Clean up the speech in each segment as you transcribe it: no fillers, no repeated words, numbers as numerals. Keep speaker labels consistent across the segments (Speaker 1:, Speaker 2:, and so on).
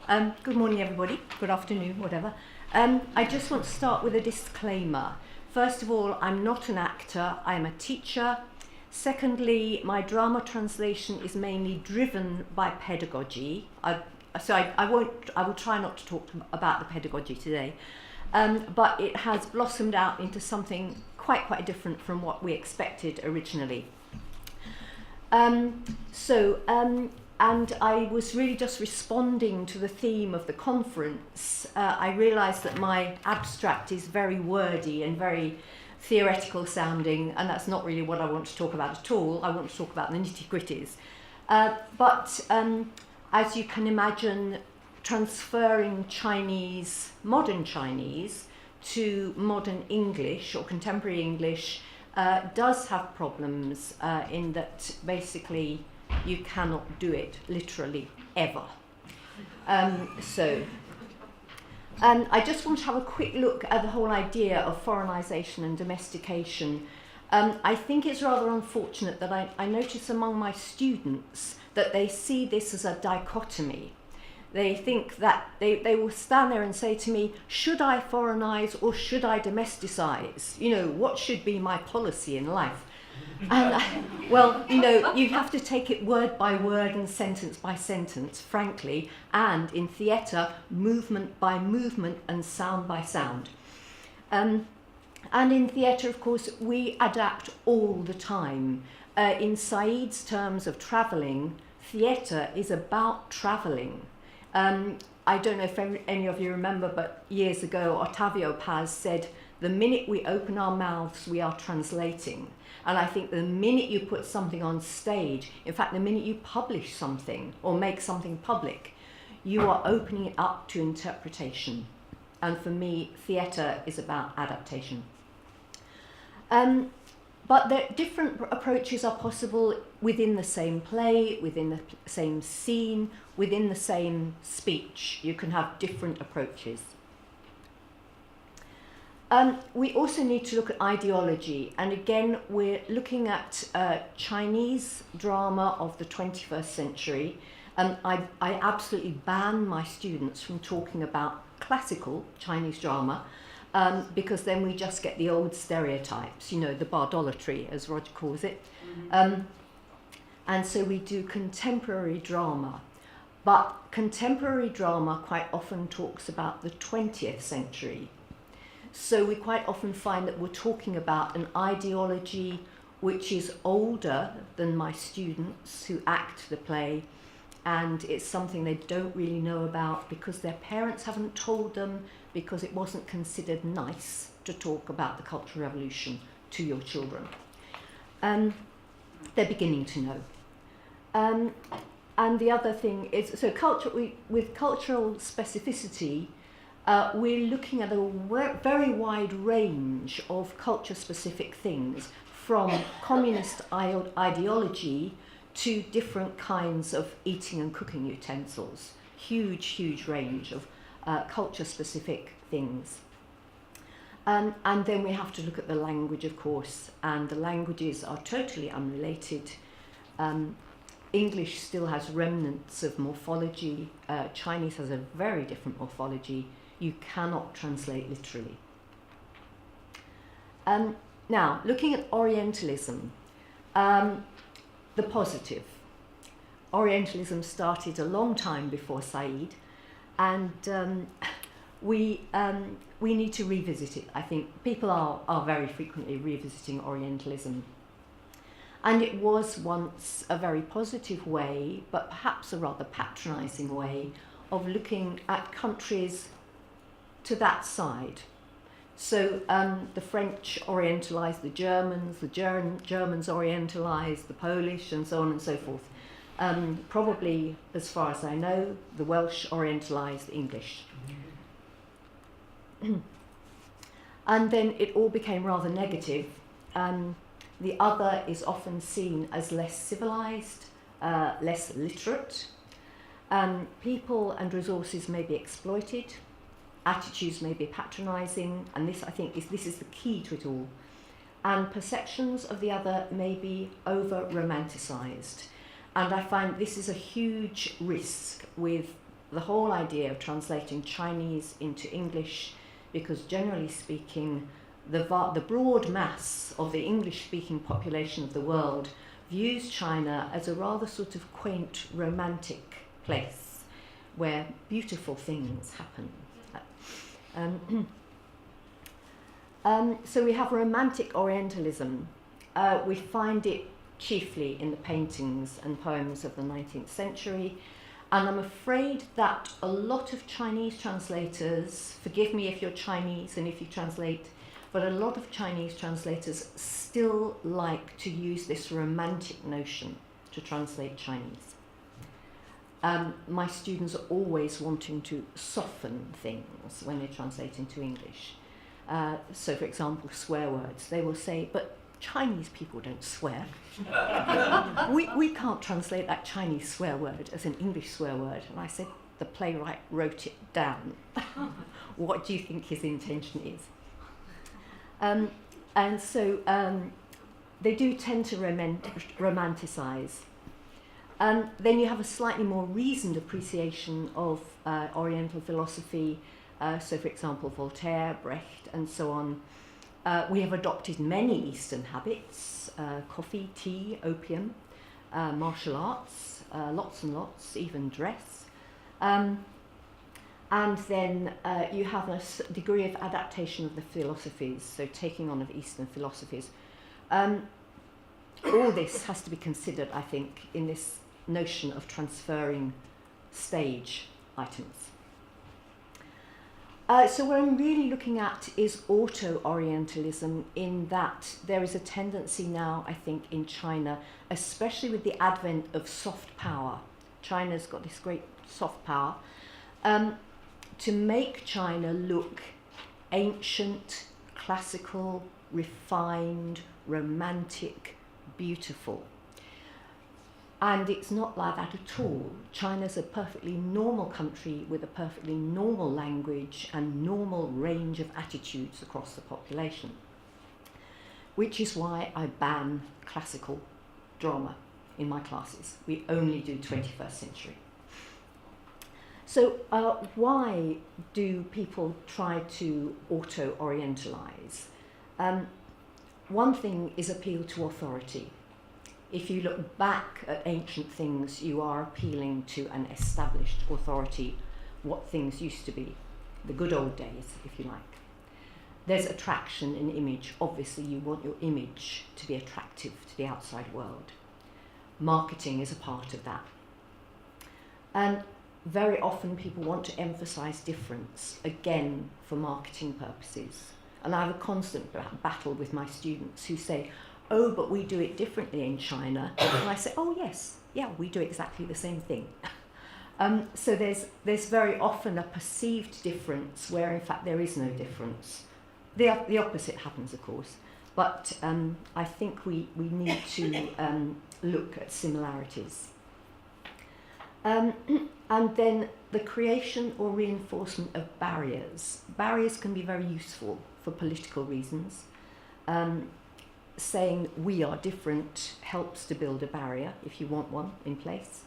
Speaker 1: Good morning, everybody. Good afternoon, whatever. I just want to start with a disclaimer. First of all, I'm not an actor, I'm a teacher. Secondly, my drama translation is mainly driven by pedagogy. I will try not to talk about the pedagogy today, but it has blossomed out into something quite different from what we expected originally. And I was really just responding to the theme of the conference. I realised that my abstract is very wordy and very theoretical sounding, and that's not really what I want to talk about at all. I want to talk about the nitty-gritties. But as you can imagine, transferring Chinese, modern Chinese, to modern English or contemporary English does have problems in that basically you cannot do it literally ever. I just want to have a quick look at the whole idea of foreignization and domestication. I think it's rather unfortunate that I notice among my students that they see this as a dichotomy. They think that they will stand there and say to me, should I foreignize or should I domesticize? You know, what should be my policy in life? And well, you know, you have to take it word by word and sentence by sentence, frankly, and in theatre, movement by movement and sound by sound. And in theatre, of course, we adapt all the time. In Said's terms of travelling, theatre is about travelling. I don't know if any of you remember, but years ago, Ottavio Paz said, the minute we open our mouths, we are translating. And I think the minute you put something on stage, in fact, the minute you publish something or make something public, you are opening it up to interpretation. And for me, theatre is about adaptation. But different approaches are possible within the same play, within the same scene, within the same speech. You can have different approaches. We also need to look at ideology, and again we're looking at Chinese drama of the 21st century. I absolutely ban my students from talking about classical Chinese drama because then we just get the old stereotypes, you know, the bardolatry as Roger calls it. And so we do contemporary drama, but contemporary drama quite often talks about the 20th century. So we quite often find that we're talking about an ideology which is older than my students who act the play, and it's something they don't really know about because their parents haven't told them, because it wasn't considered nice to talk about the Cultural Revolution to your children. They're beginning to know. And the other thing is, so with cultural specificity, we're looking at a very wide range of culture-specific things, from communist ideology to different kinds of eating and cooking utensils. Huge range of culture-specific things. And then we have to look at the language, of course, and the languages are totally unrelated. English still has remnants of morphology. Chinese has a very different morphology. You cannot translate literally. Now, looking at Orientalism, the positive. Orientalism started a long time before Said, and we need to revisit it. I think people are very frequently revisiting Orientalism. And it was once a very positive way, but perhaps a rather patronising way, of looking at countries to that side. So the French orientalised the Germans orientalised the Polish, and so on and so forth. Probably, as far as I know, the Welsh orientalised the English. And then it all became rather negative. The other is often seen as less civilised, less literate. People and resources may be exploited. Attitudes may be patronising, and this, I think, this is the key to it all. And perceptions of the other may be over-romanticised. And I find this is a huge risk with the whole idea of translating Chinese into English, because generally speaking, the broad mass of the English-speaking population of the world views China as a rather sort of quaint, romantic place where beautiful things happen. So we have romantic Orientalism. We find it chiefly in the paintings and poems of the 19th century. And I'm afraid that a lot of Chinese translators, forgive me if you're Chinese and if you translate, but a lot of Chinese translators still like to use this romantic notion to translate Chinese. My students are always wanting to soften things when they translate into English. So, for example, swear words. They will say, but Chinese people don't swear. we can't translate that Chinese swear word as an English swear word. And I said, the playwright wrote it down. What do you think his intention is? And so they do tend to romanticize. Then you have a slightly more reasoned appreciation of Oriental philosophy. So, for example, Voltaire, Brecht, and so on. We have adopted many Eastern habits, coffee, tea, opium, martial arts, lots and lots, even dress. And then you have a degree of adaptation of the philosophies, so taking on of Eastern philosophies. All this has to be considered, I think, in this notion of transferring stage items. So what I'm really looking at is auto-orientalism, in that there is a tendency now, I think, in China, especially with the advent of soft power. China's got this great soft power, to make China look ancient, classical, refined, romantic, beautiful. And it's not like that at all. China's a perfectly normal country with a perfectly normal language and normal range of attitudes across the population, which is why I ban classical drama in my classes. We only do 21st century. So why do people try to auto-orientalize? One thing is appeal to authority. If you look back at ancient things, you are appealing to an established authority, what things used to be, the good old days, if you like. There's attraction in image. Obviously, you want your image to be attractive to the outside world. Marketing is a part of that. And very often people want to emphasize difference, again, for marketing purposes. And I have a constant battle with my students who say, oh, but we do it differently in China. And I say, oh, yes, yeah, we do exactly the same thing. So there's very often a perceived difference where, in fact, there is no difference. The opposite happens, of course. But I think we need to look at similarities. And then the creation or reinforcement of barriers. Barriers can be very useful for political reasons. Saying we are different helps to build a barrier, if you want one in place.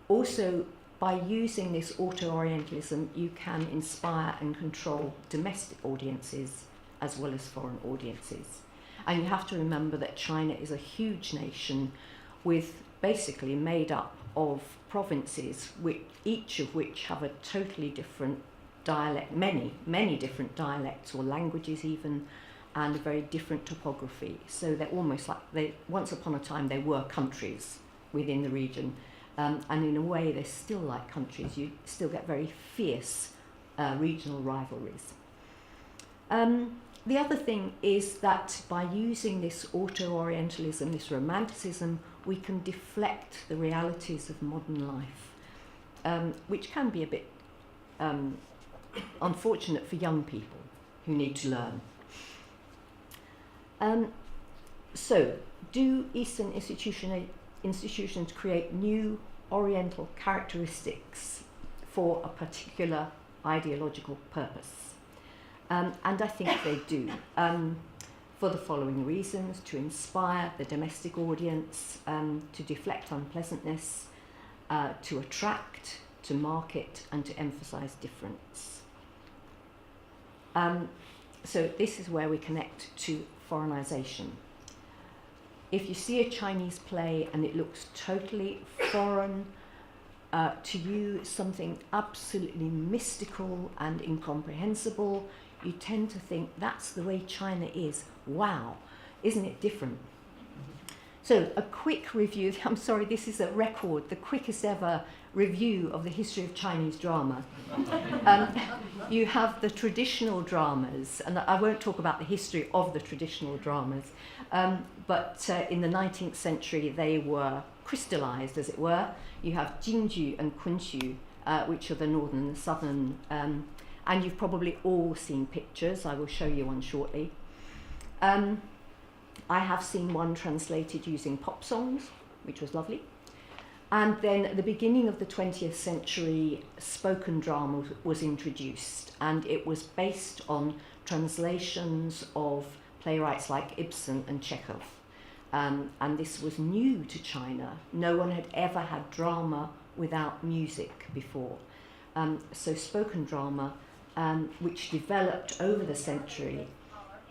Speaker 1: Also, by using this auto-orientalism, you can inspire and control domestic audiences as well as foreign audiences. And you have to remember that China is a huge nation with basically made up of provinces, each of which have a totally different dialect, many different dialects or languages even, and a very different topography. So they're almost like, once upon a time they were countries within the region, and in a way they're still like countries. You still get very fierce regional rivalries. The other thing is that by using this auto-orientalism, this romanticism, we can deflect the realities of modern life, which can be a bit unfortunate for young people who need to learn. So, do Eastern institutions create new Oriental characteristics for a particular ideological purpose? And I think they do, for the following reasons: to inspire the domestic audience, to deflect unpleasantness, to attract, to market, and to emphasize difference. So this is where we connect to foreignization. If you see a Chinese play and it looks totally foreign to you, something absolutely mystical and incomprehensible, you tend to think that's the way China is. Wow, isn't it different? So a quick review, I'm sorry, this is a record, the quickest ever review of the history of Chinese drama. You have the traditional dramas, and I won't talk about the history of the traditional dramas, but in the 19th century they were crystallized, as it were. You have Jingju and Kunxu, which are the northern and southern, and you've probably all seen pictures. I will show you one shortly. I have seen one translated using pop songs, which was lovely. And then at the beginning of the 20th century, spoken drama was introduced, and it was based on translations of playwrights like Ibsen and Chekhov. And this was new to China. No one had ever had drama without music before. So spoken drama, which developed over the century.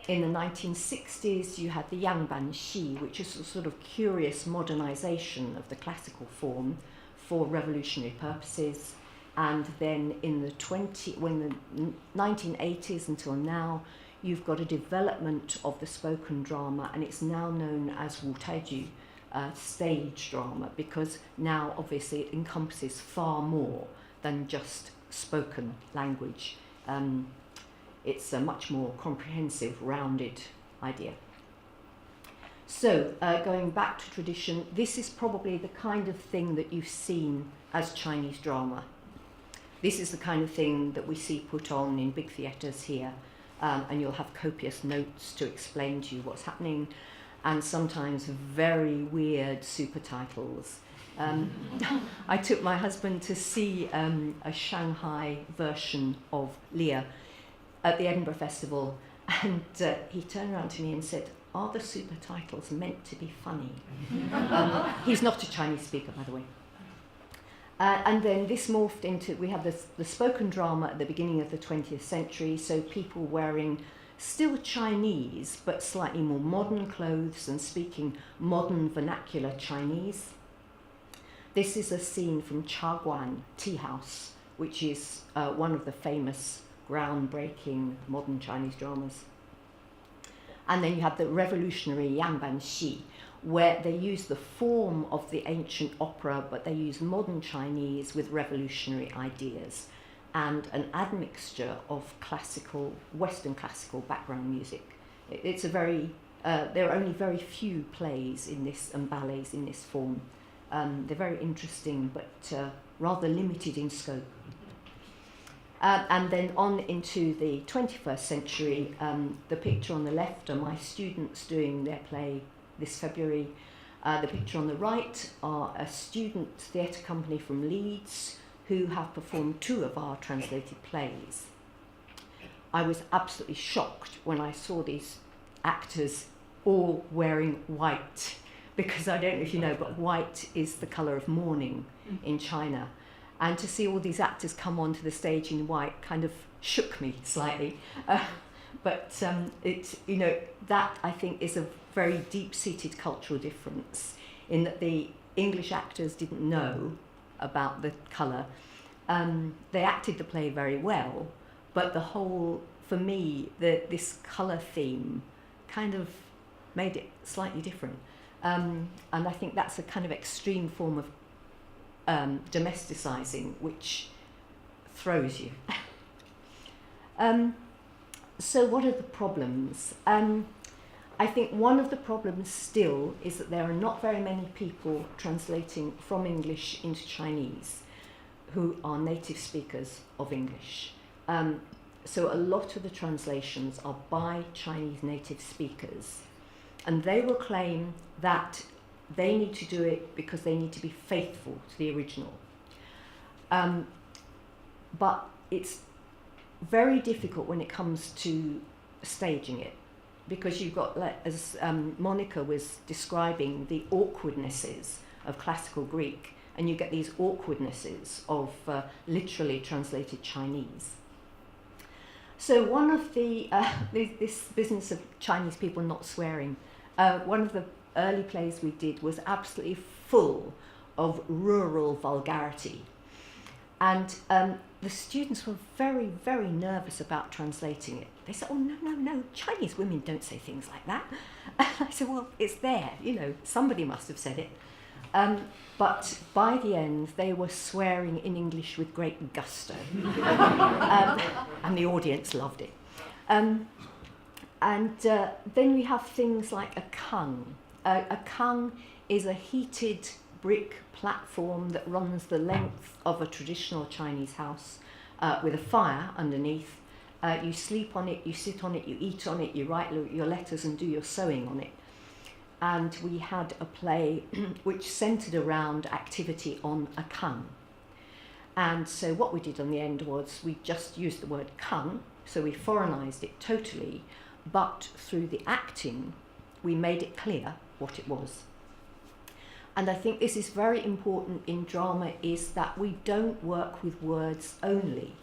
Speaker 1: In the 1960s, you had the Yangban Xi, which is a sort of curious modernization of the classical form for revolutionary purposes. And then in the 1980s until now, you've got a development of the spoken drama, and it's now known as Wu Taiju, stage drama, because now obviously it encompasses far more than just spoken language. It's a much more comprehensive, rounded idea. So, going back to tradition, this is probably the kind of thing that you've seen as Chinese drama. This is the kind of thing that we see put on in big theatres here, and you'll have copious notes to explain to you what's happening, and sometimes very weird super titles. I took my husband to see a Shanghai version of Lear at the Edinburgh Festival, and he turned around to me and said, "Are the super titles meant to be funny?" He's not a Chinese speaker, by the way. And then this morphed into, we have the spoken drama at the beginning of the 20th century, so people wearing still Chinese, but slightly more modern clothes and speaking modern vernacular Chinese. This is a scene from Chaguan Tea House, which is one of the famous groundbreaking modern Chinese dramas. And then you have the revolutionary Yangban Xi, where they use the form of the ancient opera, but they use modern Chinese with revolutionary ideas and an admixture of classical, Western classical background music. It's a very, there are only very few plays in this and ballets in this form. They're very interesting, but rather limited in scope. And then on into the 21st century, the picture on the left are my students doing their play this February. The picture on the right are a student theatre company from Leeds who have performed 2 of our translated plays. I was absolutely shocked when I saw these actors all wearing white, because I don't know if you know, but white is the colour of mourning in China. And to see all these actors come onto the stage in white kind of shook me slightly. But it's, you know, that I think is a very deep-seated cultural difference in that the English actors didn't know about the colour. They acted the play very well, but the whole, for me, this colour theme kind of made it slightly different. And I think that's a kind of extreme form of domesticizing, which throws you. So what are the problems? I think one of the problems still is that there are not very many people translating from English into Chinese who are native speakers of English. So a lot of the translations are by Chinese native speakers, and they will claim that they need to do it because they need to be faithful to the original. But it's very difficult when it comes to staging it, because you've got, as Monica was describing, the awkwardnesses of classical Greek, and you get these awkwardnesses of literally translated Chinese. So one of this business of Chinese people not swearing, one of the early plays we did was absolutely full of rural vulgarity. And the students were very, very nervous about translating it. They said, oh, no, Chinese women don't say things like that. I said, well, it's there, somebody must have said it. But by the end, they were swearing in English with great gusto. And the audience loved it. And then we have things like a kung. A kung is a heated brick platform that runs the length of a traditional Chinese house with a fire underneath. You sleep on it, you sit on it, you eat on it, you write your letters and do your sewing on it. And we had a play which centred around activity on a kung. And so what we did on the end was we just used the word kung, so we foreignised it totally, but through the acting we made it clear what it was. And I think this is very important in drama, is that we don't work with words only.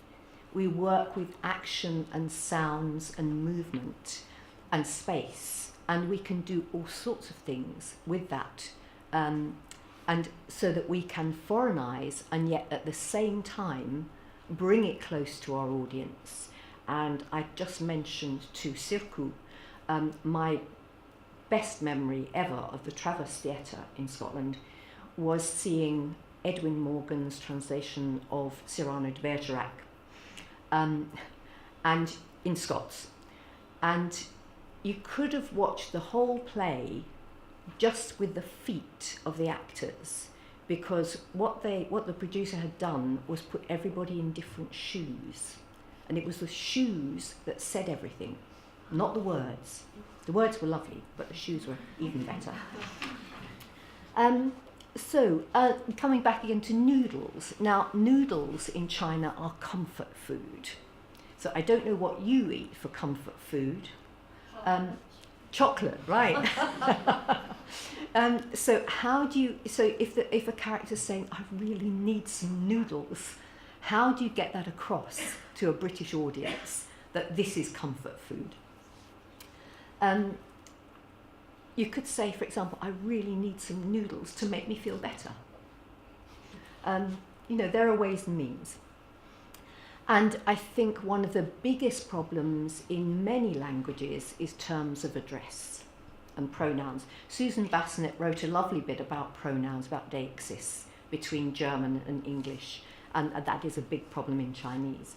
Speaker 1: We work with action and sounds and movement and space. And we can do all sorts of things with that. And so that we can foreignise and yet at the same time bring it close to our audience. And I just mentioned to Sirku, my best memory ever of the Traverse Theatre in Scotland was seeing Edwin Morgan's translation of Cyrano de Bergerac, and in Scots. And you could have watched the whole play just with the feet of the actors, because what the producer had done was put everybody in different shoes, and it was the shoes that said everything, not the words. The words were lovely, but the shoes were even better. So coming back again to noodles. Now, noodles in China are comfort food. So I don't know what you eat for comfort food. Chocolate, right? So how do you? So if a character's saying, "I really need some noodles," how do you get that across to a British audience that this is comfort food? You could say, for example, "I really need some noodles to make me feel better." There are ways and means. And I think one of the biggest problems in many languages is terms of address and pronouns. Susan Bassnett wrote a lovely bit about pronouns, about deixis between German and English, and that is a big problem in Chinese.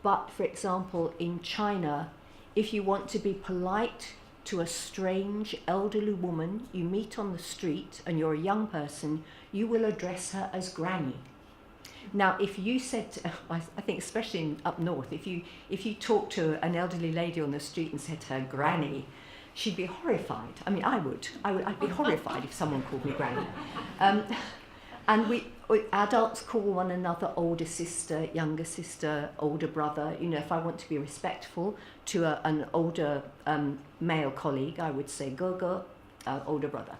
Speaker 1: But, for example, in China, if you want to be polite to a strange elderly woman you meet on the street and you're a young person, you will address her as Granny. Now, if you said, I think especially up north, if you talk to an elderly lady on the street and said to her Granny, she'd be horrified. I mean, I'd be horrified if someone called me Granny. And we adults call one another older sister, younger sister, older brother. If I want to be respectful to an older male colleague, I would say Gogo, older brother.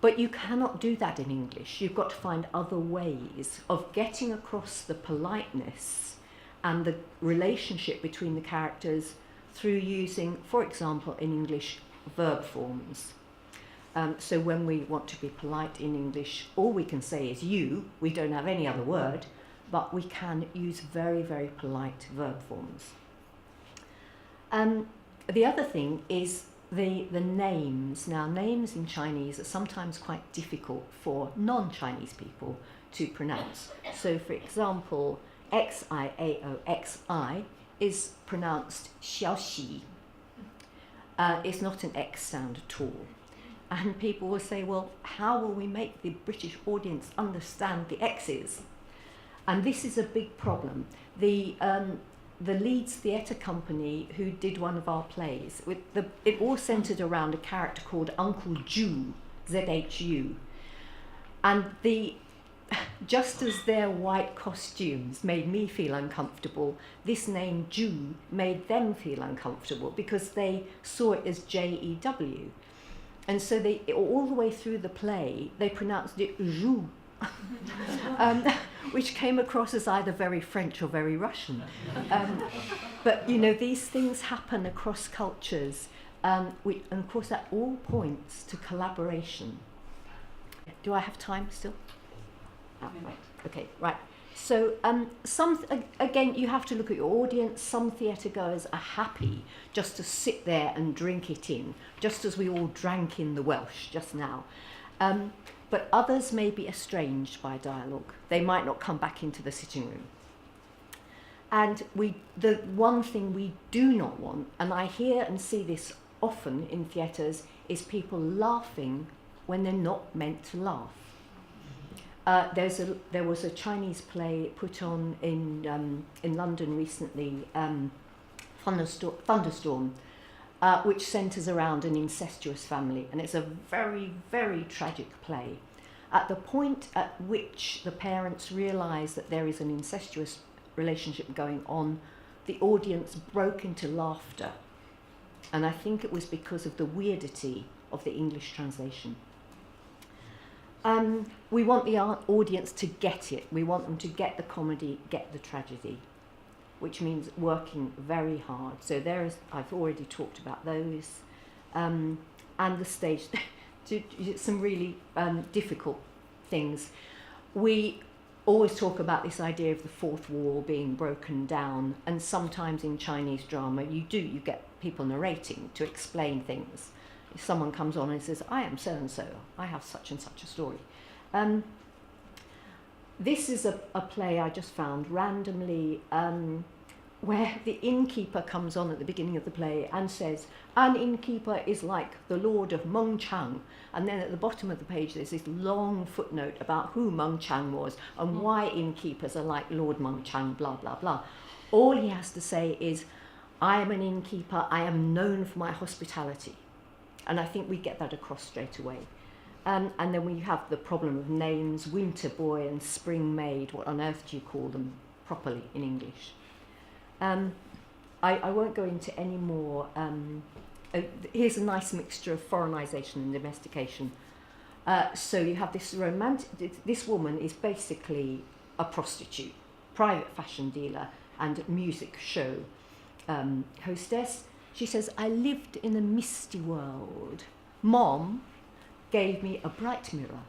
Speaker 1: But you cannot do that in English. You've got to find other ways of getting across the politeness and the relationship between the characters through using, for example, in English, verb forms. So when we want to be polite in English, all we can say is you. We don't have any other word, but we can use very, very polite verb forms. The other thing is the names. Now, names in Chinese are sometimes quite difficult for non-Chinese people to pronounce. So, for example, Xiaoxi is pronounced Xiaoxi. It's not an X sound at all. And people will say, well, how will we make the British audience understand the X's? And this is a big problem. The Leeds Theatre Company, who did one of our plays, it all centred around a character called Uncle Zhu, Z-H-U. And just as their white costumes made me feel uncomfortable, this name Zhu made them feel uncomfortable because they saw it as J-E-W. And so all the way through the play, they pronounced it Zhu, which came across as either very French or very Russian. But, you know, these things happen across cultures, and of course that all points to collaboration. Do I have time still? Oh, right. Okay, right. So again, you have to look at your audience. Some theatre goers are happy just to sit there and drink it in, just as we all drank in the Welsh just now. But others may be estranged by dialogue. They might not come back into the sitting room. And the one thing we do not want, and I hear and see this often in theatres, is people laughing when they're not meant to laugh. There was a Chinese play put on in London recently, Thunderstorm, which centres around an incestuous family, and it's a very, very tragic play. At the point at which the parents realise that there is an incestuous relationship going on, the audience broke into laughter, and I think it was because of the weirdity of the English translation. We want the audience to get it. We want them to get the comedy, get the tragedy, which means working very hard. So I've already talked about those, and the stage, some really difficult things. We always talk about this idea of the fourth wall being broken down, and sometimes in Chinese drama you get people narrating to explain things. If someone comes on and says, I am so-and-so, I have such and such a story. This is a play I just found randomly, where the innkeeper comes on at the beginning of the play and says, an innkeeper is like the Lord of Meng Chang. And then at the bottom of the page there's this long footnote about who Meng Chang was and why innkeepers are like Lord Meng Chang, blah, blah, blah. All he has to say is, I am an innkeeper, I am known for my hospitality. And I think we get that across straight away. And then we have the problem of names, winter boy and spring maid. What on earth do you call them properly in English? I won't go into any more. Here's a nice mixture of foreignization and domestication. So you have this this woman is basically a prostitute, private fashion dealer and music show hostess. She says, I lived in a misty world. Mom gave me a bright mirror,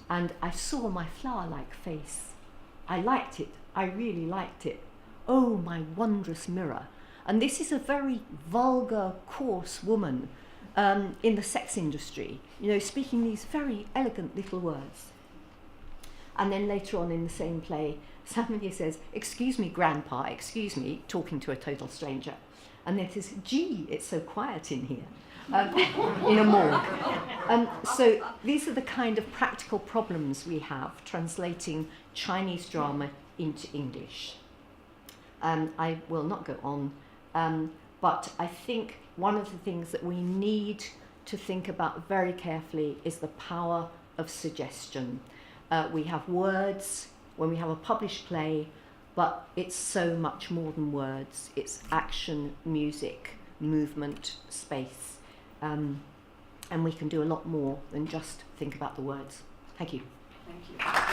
Speaker 1: and I saw my flower-like face. I liked it. I really liked it. Oh, my wondrous mirror. And this is a very vulgar, coarse woman in the sex industry, you know, speaking these very elegant little words. And then later on in the same play, somebody says, excuse me, grandpa, excuse me, talking to a total stranger. And then it says, gee, it's so quiet in here, in a morgue. So these are the kind of practical problems we have translating Chinese drama into English. I will not go on, but I think one of the things that we need to think about very carefully is the power of suggestion. We have words when we have a published play, but it's so much more than words. It's action, music, movement, space. And we can do a lot more than just think about the words. Thank you.
Speaker 2: Thank you.